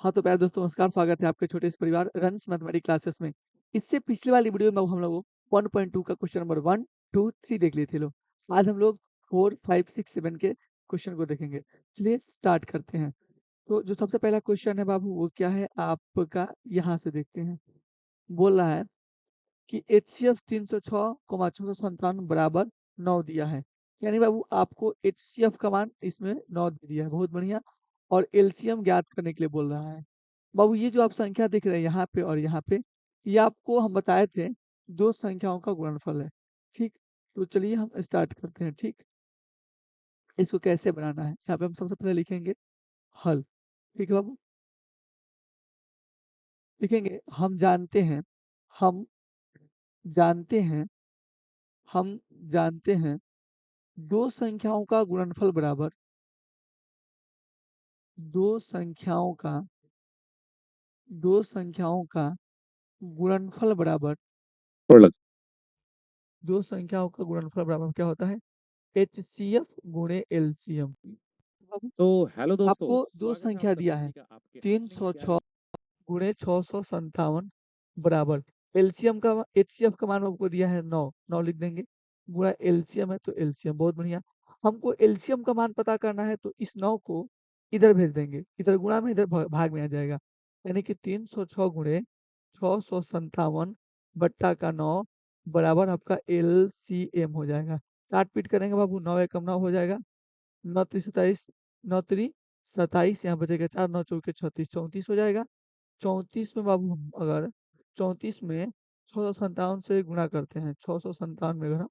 हाँ, तो प्यारे दोस्तों नमस्कार, स्वागत है आपके छोटे इस परिवार रन्स मैथमेटिक्स क्लासेस में। इससे पिछली वाली वीडियो में हम लोग 1.2 का क्वेश्चन नंबर 1, 2, 3 देख लिए थे लोग। आज हम लोग 4, 5, 6, 7 के क्वेश्चन को देखेंगे। चलिए स्टार्ट करते हैं। तो जो सबसे पहला क्वेश्चन है बाबू वो क्या है आपका यहाँ से देखते हैं। बोल रहा है कि HCF 306,697 बराबर 9 दिया है। यानी बाबू आपको HCF का मान इसमें 9 दे दिया है, बहुत बढ़िया। और एलसीएम ज्ञात करने के लिए बोल रहा है। बाबू ये जो आप संख्या देख रहे हैं यहाँ पे और यहाँ पे, ये आपको हम बताए थे 2 संख्याओं का गुणनफल है, ठीक? तो चलिए हम स्टार्ट करते हैं, ठीक? इसको कैसे बनाना है? यहाँ पे हम सबसे पहले लिखेंगे हल, ठीक है बाबू? लिखेंगे हम जानते हैं हम जानते हैं हम जानते हैं 2 संख्याओं का गुणनफल बराबर 2 संख्याओं का 2 संख्याओं का गुणनफल बराबर और लग 2 संख्याओं का गुणनफल बराबर क्या होता है? HCF गुणे एलसीएम। बाबू तो हेलो दोस्तों, आपको 2 स्वागत है आप संख्या दिया सभी है, का आपके अपने 306 प्यारे गुणे 657 बराबर एलसीएम का एचसीएफ का मान आपको दिया है 9, 9 लिख देंगे। गुणा एलसीएम है तो एलसीएम, बहुत बढ़िया। हमको एलसीएम का मान पता करना है तो इस 9 को इधर भेज देंगे, इधर गुणा में इधर भाग में आ जाएगा। यानी कि 306 गुणे 657 बट्टा का 9 बराबर आपका एलसीएम हो जाएगा। काट पीट करेंगे बाबू, 9 एकम 9 हो जाएगा। 9 त्रिक 27, 9 त्रिक 27, यहाँ बचेगा 4, 9 चौके 36, 34 हो जाएगा। 34 में बाबू हम अगर 34 में 657 से गुणा करते हैं, 657 में अगर हम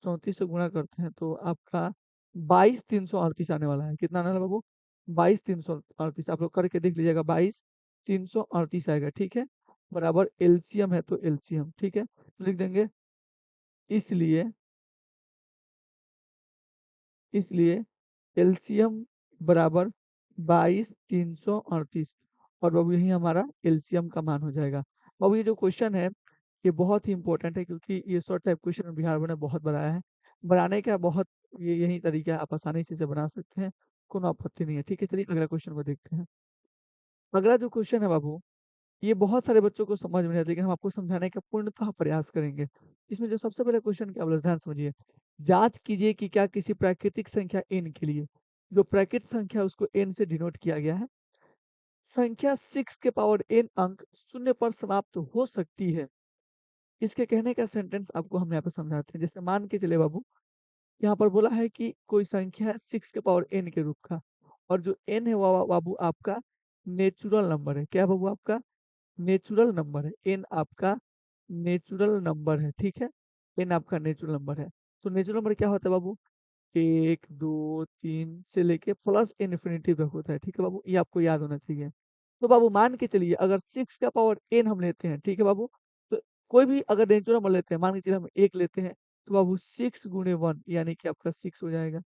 34 से गुणा करते हैं तो आपका 22,338 आने वाला है। कितना आने वाला है बाबू? 22,338। आप लोग करके देख लीजिएगा, 22,338 आएगा, ठीक है? बराबर एलसीएम है तो एलसीएम, ठीक है? तो लिख देंगे इसलिए इसलिए एलसीएम बराबर 22,338 और बाबू यही हमारा एलसीएम का मान हो जाएगा। बाबू ये जो क्वेश्चन है ये बहुत ही इंपॉर्टेंट है क्योंकि ये short type question Bihar board ने बहुत बनाया है। बनाने का बहुत ये यही तरीका है, आप आसानी से इसे बना सकते हैं, कोनो आपत्ति नहीं है। ठीक है, चलिए अगला क्वेश्चन को देखते हैं। अगला जो क्वेश्चन है बाबू, ये बहुत सारे बच्चों को समझ में नहीं आता, लेकिन हम आपको समझाने का पूर्णतः प्रयास करेंगे। इसमें जो सबसे पहले क्वेश्चन क्या बोला, ध्यान समझिए। जांच कीजिए कि क्या किसी प्राकृतिक संख्या n के लिए जो प्राकृतिक संख्या है उसको n से डिनोट किया गया है, संख्या 6 के पावर n अंक शून्य पर समाप्त हो सकती है। इसके कहने का सेंटेंस आपको हम यहाँ पे समझाते हैं। जैसे मान के चले बाबू, यहाँ पर बोला है कि कोई संख्या है 6 के पावर n के रूप का, और जो n है वो बाबू आपका नेचुरल नंबर है। क्या बाबू? आपका नेचुरल नंबर है। एन आपका नेचुरल नंबर है, ठीक है? एन आपका नेचुरल नंबर है। तो नेचुरल नंबर क्या होता है बाबू? 1, 2, 3 से लेके प्लस इन्फिनिटी तक होता है, ठीक है बाबू? ये आपको याद होना चाहिए। तो बाबू मान के चलिए अगर 6 का पावर n हम लेते हैं, ठीक है बाबू? तो कोई भी अगर नेचुरल नंबर लेते हैं, मान के चलिए हम 1 लेते हैं, तो बाबू 6 गुणे 1 यानी कि आपका 6 हो जाएगा।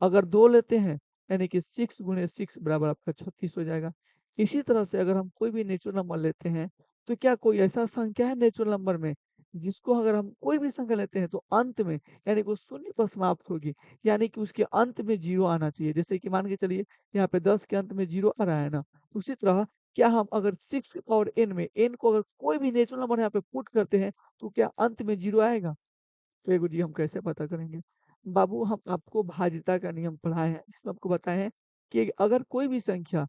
अगर 2 लेते हैं, यानी कि 6 गुणे 6 बराबर आपका 36 हो जाएगा। इसी तरह से अगर हम कोई भी नेचुरल नंबर लेते हैं, तो क्या कोई ऐसा संख्या है नेचुरल नंबर में, जिसको अगर हम कोई भी संख्या लेते हैं तो अंत में यानी कि वो शून्य पर समाप्त होगी, यानी कि उसके अंत में 0 आना चाहिए। जैसे कि मान के चलिए यहाँ पे 10 के अंत में 0 आ रहा है ना, उसी तरह क्या हम अगर 6 के पावर n में n को अगर कोई भी नेचुरल नंबर यहाँ पे पुट करते हैं, तो क्या अंत में 0 आएगा? तो ये गुरुजी हम कैसे पता करेंगे? बाबू हम आपको भाज्यता का नियम पढ़ाए हैं, जिसमें आपको बताए हैं कि अगर कोई भी संख्या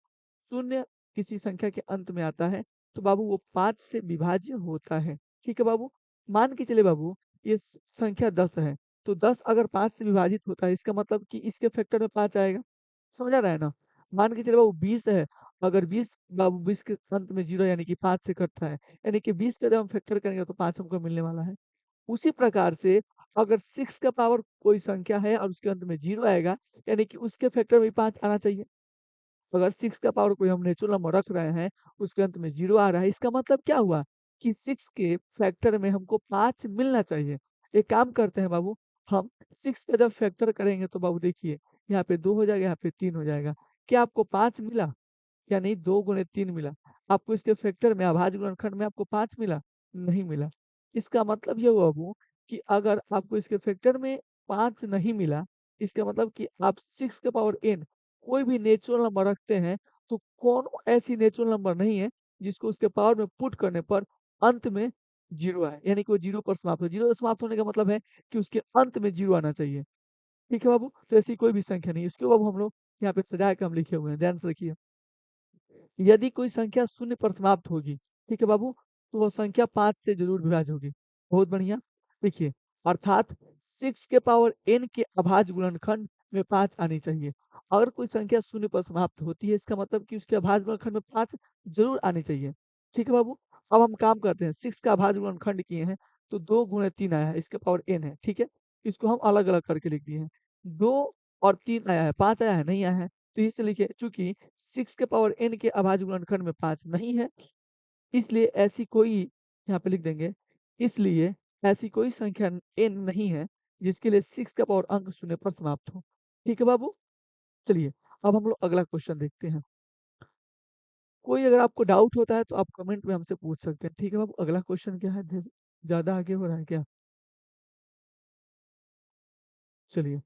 शून्य किसी संख्या के अंत में आता है, तो बाबू वो 5 से विभाज्य होता है। ठीक है बाबू? मान के चलिए बाबू ये संख्या 10 है, तो 10 अगर 5 से विभाजित होता है, इसका मतलब कि इसके फैक्टर में 5 आएगा। समझ आ रहा है ना? मान के चलिए बाबू 20 है, अगर 20 बाबू 20 के अंत में 0 यानी कि 5 से कटता है, यानी कि 20 का जब हम फैक्टर करेंगे तो 5 हमको मिलने वाला है। उसी प्रकार से अगर 6 का पावर कोई संख्या है और उसके अंत में 0 आएगा, यानी कि उसके फैक्टर में 5 आना चाहिए। अगर 6 का पावर कोई हम नेचुरल नंबर रख रहे हैं, उसके अंत में 0 आ रहा है, इसका मतलब क्या हुआ कि 6 के फैक्टर में हमको 5 मिलना चाहिए। एक काम करते हैं बाबू, हम 6 का जब फैक्टर करेंगे तो बाबू देखिए, यहाँ पे 2 हो जाएगा, यहाँ पे 3 हो जाएगा। क्या आपको 5 मिला? या नहीं, 2 गुणे 3 मिला। आपको इसके फैक्टर में अभाज्य गुणनखंड में आपको 5 मिला? नहीं मिला। इसका मतलब ये हुआ बाबू कि अगर आपको इसके फैक्टर में 5 नहीं मिला, इसका मतलब कि आप 6 के पावर n कोई भी नेचुरल नंबर रखते हैं, तो कौन ऐसी नेचुरल नंबर नहीं है जिसको उसके पावर में पुट करने पर अंत में 0 आए, यानी कि वो 0 पर समाप्त हो। 0 पर समाप्त होने का मतलब है कि उसके अंत में 0 आना चाहिए। ठीक है बाबू? तो ऐसी कोई भी संख्या नहीं है। इसको अब हम लोग यहाँ पे सजा के हम लिखे हुए हैं, ध्यान से रखिए। यदि कोई संख्या शून्य पर समाप्त होगी, ठीक है बाबू, तो वह संख्या 5 से जरूर विभाज्य होगी। बहुत बढ़िया। देखिए, अर्थात 6 के पावर n के अभाज्य गुणनखंड में 5 आनी चाहिए। अगर कोई संख्या शून्य पर समाप्त होती है, इसका मतलब कि उसके अभाज्य गुणनखंड में 5 जरूर आनी चाहिए। ठीक है बाबू? अब हम काम करते हैं, 6 का अभाज्य गुणनखंड किए हैं, तो 2 गुणे 3 आया है, इसके पावर n है, ठीक है? इसको हम अलग-अलग करके लिख दिए हैं। 2 और 3 आया है, 5 आया है, नहीं आया है। तो इसे लिखिए, चूँकि 6 के पावर n के अभाज्य गुणनखंड में 5 नहीं है, इसलिए ऐसी कोई, यहाँ पे लिख देंगे, इसलिए ऐसी कोई संख्या n नहीं है जिसके लिए 6 का पावर अंक शून्य पर समाप्त हो। ठीक है बाबू? चलिए, अब हम लोग अगला क्वेश्चन देखते हैं। कोई अगर आपको डाउट होता है तो आप कमेंट में हमसे पूछ सकते हैं। ठीक है बाबू? अगला क्वेश्चन क्या है? ज़्यादा आगे हो रहा है क्या? चलिए,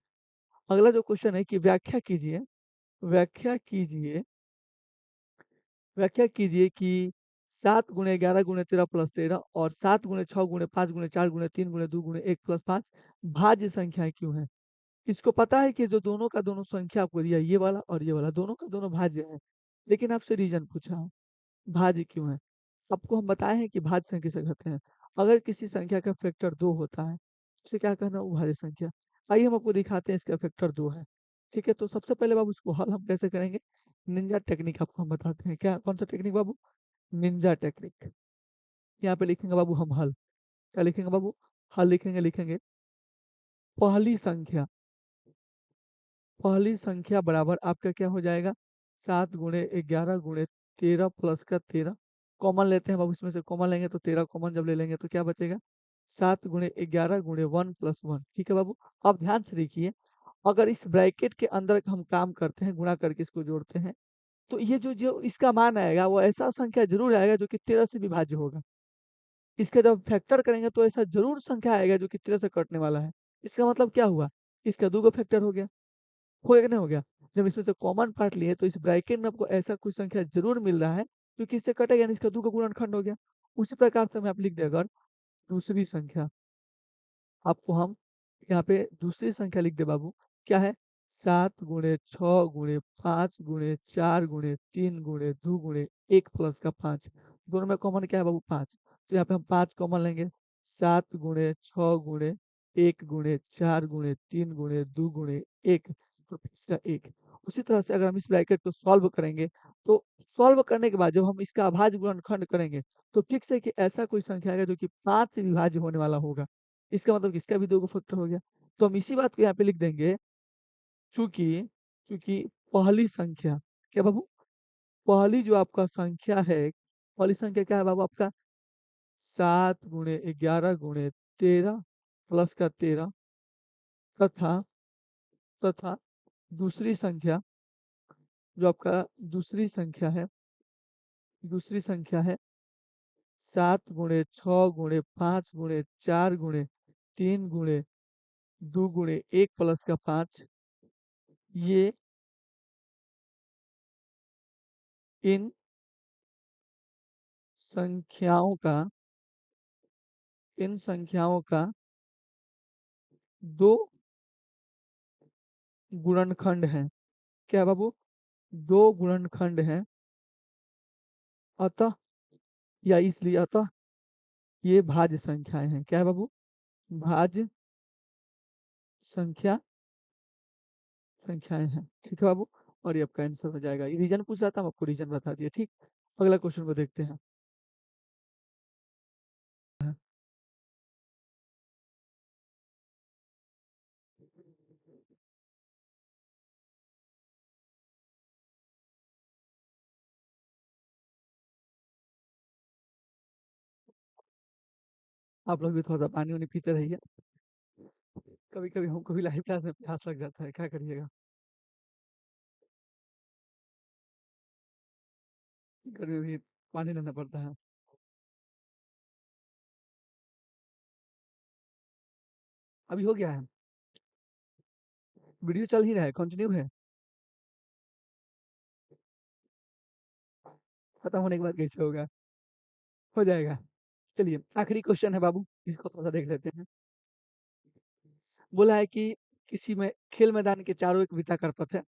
अगला जो क्वेश्चन है कि व्याख्या कीजिए व्याख्या कीजिए कि 7 गुणे 11 गुणे 13 प्लस 13 और 7 गुणे 6 गुणे 5 गुणे 4 गुणे 3 गुणे 2 गुणे 1 प्लस 5 भाज्य संख्याएँ क्यों हैं? इसको पता है कि जो दोनों का दोनों संख्या आपको दिया है, ये वाला और ये वाला, दोनों का दोनों भाज्य है। लेकिन आपसे रीज़न पूछा है, भाज्य क्यों है? आपको हम बताए हैं कि भाज्य संख्या किसे कहते हैं। अगर किसी संख्या का फैक्टर 2 होता है, उसे क्या कहना है? वो भाज्य संख्या। आइए हम आपको दिखाते हैं इसका फैक्टर 2 है। ठीक है? तो सबसे पहले बाबू इसको हल हम कैसे करेंगे? निंजा टेक्निक आपको हम बताते हैं। क्या कौन सा टेक्निक बाबू? Ninja technique. यहाँ पे लिखेंगे बाबू हम हल। क्या लिखेंगे बाबू? हल लिखेंगे पहली संख्या पहली संख्या बराबर आपका क्या हो जाएगा? 7 गुणे 11 गुणे 13 प्लस का 13, कॉमन लेते हैं बाबू, इसमें से कॉमन लेंगे तो 13 कॉमन जब ले लेंगे तो क्या बचेगा? 7 गुणे 11 गुणे 1 प्लस 1। ठीक है बाबू? अब ध्यान से देखिए, अगर इस ब्रैकेट के अंदर हम काम करते हैं, गुणा करके इसको जोड़ते हैं, तो ये जो जो इसका मान आएगा वो ऐसा संख्या ज़रूर आएगा जो कि 13 से विभाज्य होगा। इसका जब फैक्टर करेंगे तो ऐसा ज़रूर संख्या आएगा जो कि 13 से कटने वाला है। इसका मतलब क्या हुआ? इसका 2 का फैक्टर हो गया। हो गया कि नहीं हो गया? जब इसमें से कॉमन पार्ट लिए तो इस ब्रैकेट में आपको ऐसा कोई संख्या ज़रूर मिल रहा है जो कि इससे कटेगा, यानी इसका 2 का गुणनखंड हो गया। उसी प्रकार से मैं आप लिख दें अगर दूसरी संख्या, आपको हम यहाँ पे दूसरी संख्या लिख दें बाबू, क्या है? 7 गुणे 6 गुणे 5 गुणे 4 गुणे 3 गुणे 2 गुणे 1 प्लस का 5। दोनों में कॉमन क्या है बाबू? 5। तो यहाँ पे हम 5 कॉमन लेंगे। 7 गुणे 6 गुणे 1 गुणे 4 गुणे 3 गुणे 2 गुणे 1, तो इसका 1। उसी तरह से अगर हम इस ब्रैकेट को सॉल्व करेंगे, तो सॉल्व करने के बाद जब हम इसका अभाज्य गुणनखंड करेंगे, तो फिक्स है कि ऐसा कोई संख्या आएगा जो कि 5 से विभाज्य होने वाला होगा। इसका मतलब कि इसका भी 2 गो फैक्टर हो गया। तो हम इसी बात को यहाँ पे लिख देंगे, चूँकि चूँकि पहली संख्या, क्या बाबू? पहली जो आपका संख्या है, पहली संख्या क्या है बाबू आपका? 7 गुणे 11 गुणे 13 प्लस का 13, तथा तथा दूसरी संख्या, जो आपका दूसरी संख्या है 7 गुणे 6 गुणे 5 गुणे 4 गुणे 3 गुणे 2 गुणे 1 प्लस का 5। ये इन संख्याओं का इन संख्याओं का 2 गुणनखंड हैं। क्या है बाबू? 2 गुणनखंड हैं। अतः या इसलिए अतः ये भाज्य संख्याएँ हैं। क्या है बाबू? भाज्य संख्या संख्याएँ हैं। ठीक है बाबू? और ये आपका आंसर हो जाएगा। ये रीज़न पूछ रहा था, हम आपको रीज़न बता दिए, ठीक? अगला क्वेश्चन को देखते हैं। आप लोग भी थोड़ा-सा पानी-वानी पीते रहिए। कभी-कभी हमको भी लाइव क्लास में प्यास लग जाता है, क्या करिएगा? गर्मी में भी पानी लेना पड़ता है। अभी हो गया है, वीडियो चल ही रहा है, कंटिन्यू है। खत्म होने के बाद कैसे होगा? हो जाएगा। चलिए आखिरी क्वेश्चन है बाबू, इसको थोड़ा-सा देख लेते हैं। बोला है कि किसी में खेल मैदान के चारों एक वृत्ताकार पथ है।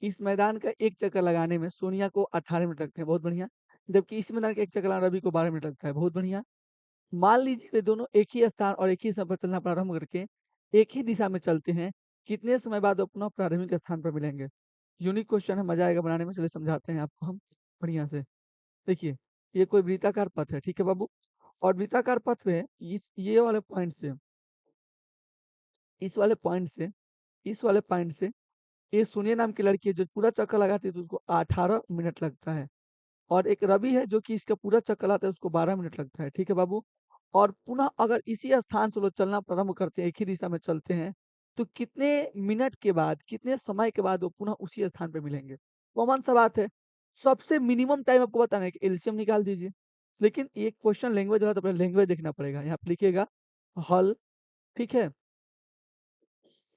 इस मैदान का एक चक्कर लगाने में सोनिया को 18 मिनट लगते हैं, बहुत बढ़िया। जबकि इस मैदान का एक चक्कर लगाना रवि को 12 मिनट लगता है, बहुत बढ़िया। मान लीजिए वे दोनों एक ही स्थान और एक ही समय पर चलना प्रारंभ करके एक ही दिशा में चलते हैं, कितने समय बाद वो पुनः प्रारंभिक स्थान पर मिलेंगे? यूनिक क्वेश्चन है, मज़ा आएगा बनाने में, चलिए समझाते हैं आपको हम बढ़िया से। देखिए, ये कोई वृत्ताकार पथ है, ठीक है बाबू? और वृत्ताकार पथ में इस ये वाले पॉइंट से, इस वाले पॉइंट से, इस वाले पॉइंट से ये सोनिया नाम की लड़की है जो पूरा चक्कर लगाती है तो उसको 18 मिनट लगता है। और एक रवि है जो कि इसका पूरा चक्कर लगाता है उसको 12 मिनट लगता है, ठीक है बाबू? और पुनः अगर इसी स्थान से लोग चलना प्रारंभ करते हैं, एक ही दिशा में चलते हैं, तो कितने मिनट के बाद, कितने समय के बाद वो पुनः उसी स्थान पे मिलेंगे? कॉमन सा बात है। सबसे मिनिमम टाइम आपको बताना है कि एलसीएम निकाल दीजिए। लेकिन ये क्वेश्चन लैंग्वेज वाला तो पहले लैंग्वेज देखना पड़ेगा। यहाँ पे लिखिएगा हल, ठीक है?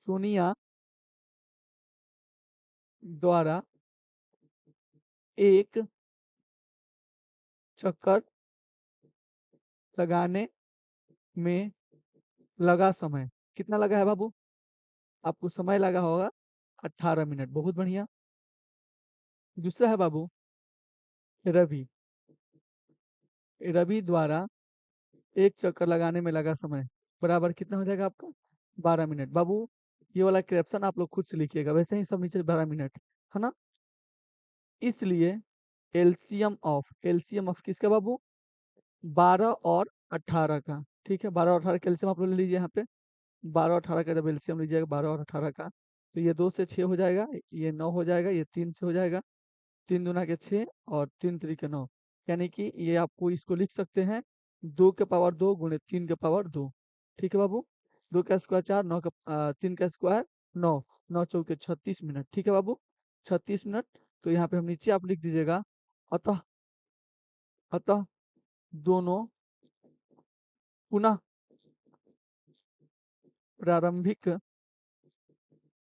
सोनिया द्वारा एक चक्कर लगाने में लगा समय। कितना लगा है बाबू? आपको समय लगा होगा 18 मिनट, बहुत बढ़िया। दूसरा है बाबू रवि। रवि द्वारा एक चक्कर लगाने में लगा समय बराबर कितना हो जाएगा आपका? 12 मिनट। बाबू ये वाला कैप्शन आप लोग खुद से लिखिएगा, वैसे ही सब नीचे 12 मिनट, है ना? इसलिए एलसीएम ऑफ किसका बाबू? 12 और 18 का, ठीक है? 12 और 18 का एलसीएम आप लोग ले लीजिए यहाँ पे। 12 और 18 का जब एलसीएम लीजिएगा 12 और 18 का, तो ये 2 से 6 हो जाएगा, ये 9 हो जाएगा, ये 3 से हो जाएगा, 3 दूना के 6 और 3 त्रिक 9। यानी कि ये आपको इसको लिख सकते हैं 2 के पावर 2 गुणे 3 के पावर 2। ठीक है बाबू? 2 का स्क्वायर 4, 3 का स्क्वायर 9, 9 चौके 36 मिनट। ठीक है बाबू? 36 मिनट। तो यहाँ पे हम नीचे आप लिख दीजिएगा अतः अतः दोनों पुनः प्रारंभिक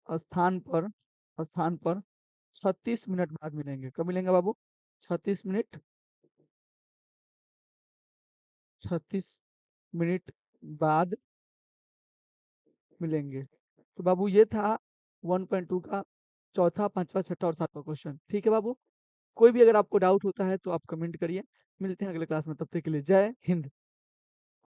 स्थान पर स्थान पर 36 मिनट बाद मिलेंगे। कब मिलेंगे बाबू? 36 मिनट 36 मिनट बाद मिलेंगे। तो बाबू ये था 1.2 का चौथा, पाँचवा, छठा और सातवां क्वेश्चन। ठीक है बाबू? कोई भी अगर आपको डाउट होता है तो आप कमेंट करिए। मिलते हैं अगले क्लास में, तब तक के लिए जय हिंद।